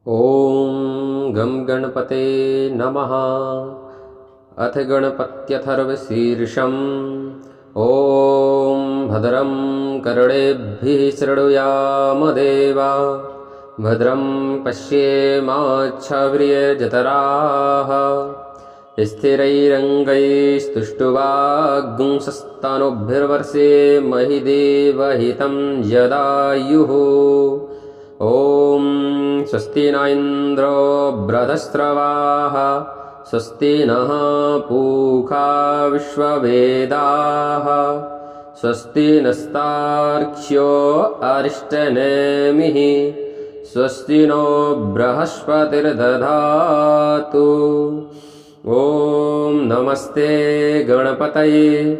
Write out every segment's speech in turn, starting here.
ॐ गं गणपते नमः। अथ गणपत्यथर्वशीर्षम्। ॐ भद्रं कर्णेभिः शृणुयाम देवा, भद्रं पश्येमाच्छाव्रियजतराः, स्थिरैरङ्गैस्तुष्टुवागुंसस्तनोभिर्वर्षेमहि देवहितं यदायुः। ॐ स्वस्ति न इन्द्रो बृहस्रवाः, स्वस्ति नः पूषा विश्ववेदाः, स्वस्ति नस्तार्क्ष्यो अरिष्टनेमिः, स्वस्ति नो बृहस्पतिर्दधातु। ॐ नमस्ते गणपतये,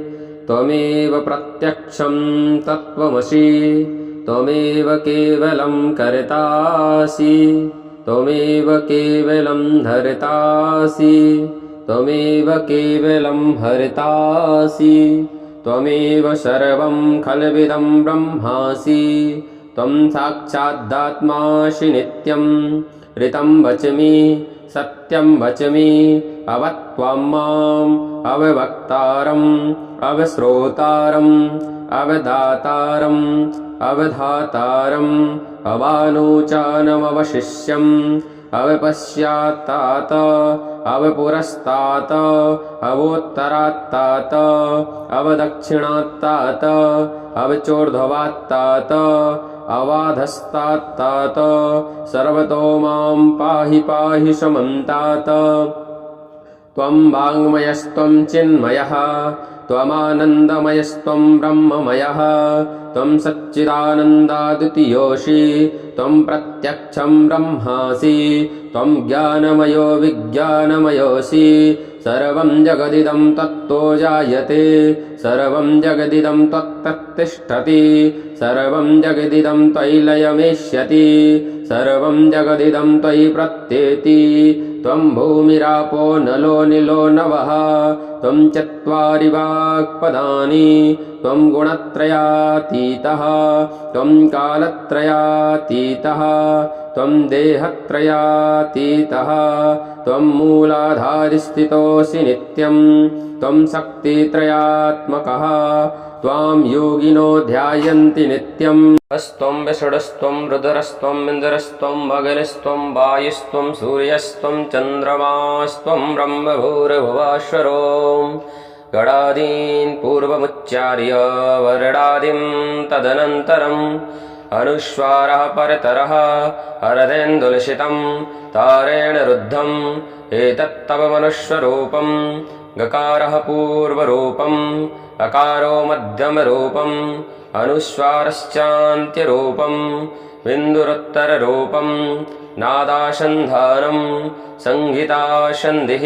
त्वमेव प्रत्यक्षं तत्त्वमसि, त्वमेव केवलं कर्तासि, त्वमेव केवलं धर्तासि, त्वमेव केवलं हर्तासि, त्वमेव सर्वं खल्विदं ब्रह्मासि, त्वं साक्षादात्मासि नित्यं। ऋतं वच्मि सत्यं वच्मि, अवत्वं माम् अववक्तारम् अवश्रोतारम् अवदातारम् अवधातारम् अवानोचानमवशिष्यम् अवपश्चात्तात अवपुरस्तात अवोत्तरात्तात अवदक्षिणात्तात अवचोर्ध्वात्तात अवाधस्तात्तात सर्वतो मां पाहि पाहि समन्तात। त्वं वाङ्मयस्त्वं चिन्मयः, त्वमानन्दमयस्त्वं ब्रह्ममयः, त्वं सच्चिदानन्दाद्वितीयोऽसि, त्वं प्रत्यक्षं ब्रह्मासि, त्वं ज्ञानमयो विज्ञानमयोऽसि। सर्वं जगदिदं तत्तो जायते, सर्वं जगदिदं तत्तिष्ठति, सर्वं जगदिदं त्वयि लयमेष्यति, सर्वं जगदिदं त्वयि प्रत्येति। त्वं भूमिरापो नलो निलो नवः, त्वं चत्वारि वाक्पदानि, त्वं गुणत्रयातीतः, त्वं कालत्रयातीतः, त्वं देहत्रयातीतः, त्वं मूलाधारस्थितोऽसि नित्यं, त्वं शक्तित्रयात्मकः, त्वां योगिनो ध्यायन्ति नित्यम्। अस्त्वं विष्णुस्त्वं रुद्रस्त्वं इन्द्रस्त्वं अग्निस्त्वं वायुस्त्वं सूर्यस्त्वं चन्द्रमास्त्वं ब्रह्मभूर्भुवस्वरो। गणादीन् पूर्वमुच्चार्य वर्णादिं तदनन्तरम् अनुस्वारः परतरः अर्धेन्दुलसितं तारेण रुद्धम् एतत्तव मनुष्यरूपम्। गकारः पूर्वरूपम्, अकारो मध्यमरूपम्, अनुस्वारश्चान्त्यरूपम्, बिन्दुरुत्तररूपम्, नादासन्धानम्, संहितासन्धिः।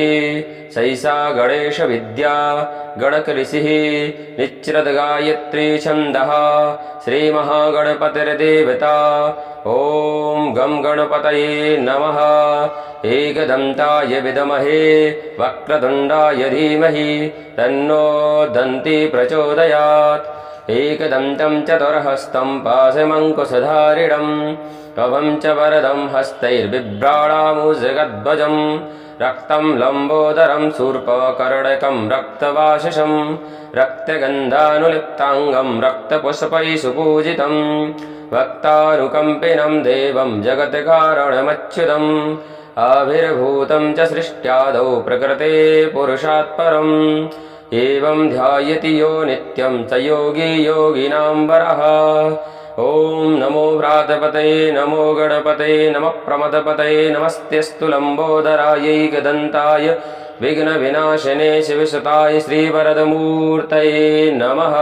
सैषा गणेशविद्या गणकऋषिः निच्रद्गायत्री छन्दः, श्रीमहागणपतिर्देवता। ॐ गं गणपतये नमः। एकदन्ताय विद्महे वक्रतुण्डाय धीमहि, तन्नो दन्ती प्रचोदयात्। एकदन्तं चतुर्हस्तं पाशमङ्कुशधारिणम्, कवं च वरदं हस्तैर्बिभ्राणामुजगध्वजम्, रक्तं लम्बोदरं शूर्पकर्णकं रक्तवाससं, रक्तगन्धानुलिप्ताङ्गं रक्तपुष्पैः सुपूजितं, भक्तानुकम्पिनं देवं जगत्कारणमच्युतम्। आविर्भूतं च सृष्ट्यादौ प्रकृते पुरुषात् परम्, एवं ध्यायति यो नित्यं स योगी योगिनां वरः। ॐ नमो व्रातपतये नमो गणपतये नमः प्रमदपतये नमस्तेऽस्तु लम्बोदरायैकदन्ताय विघ्नविनाशिने शिवसुताय श्रीवरदमूर्तये नमः।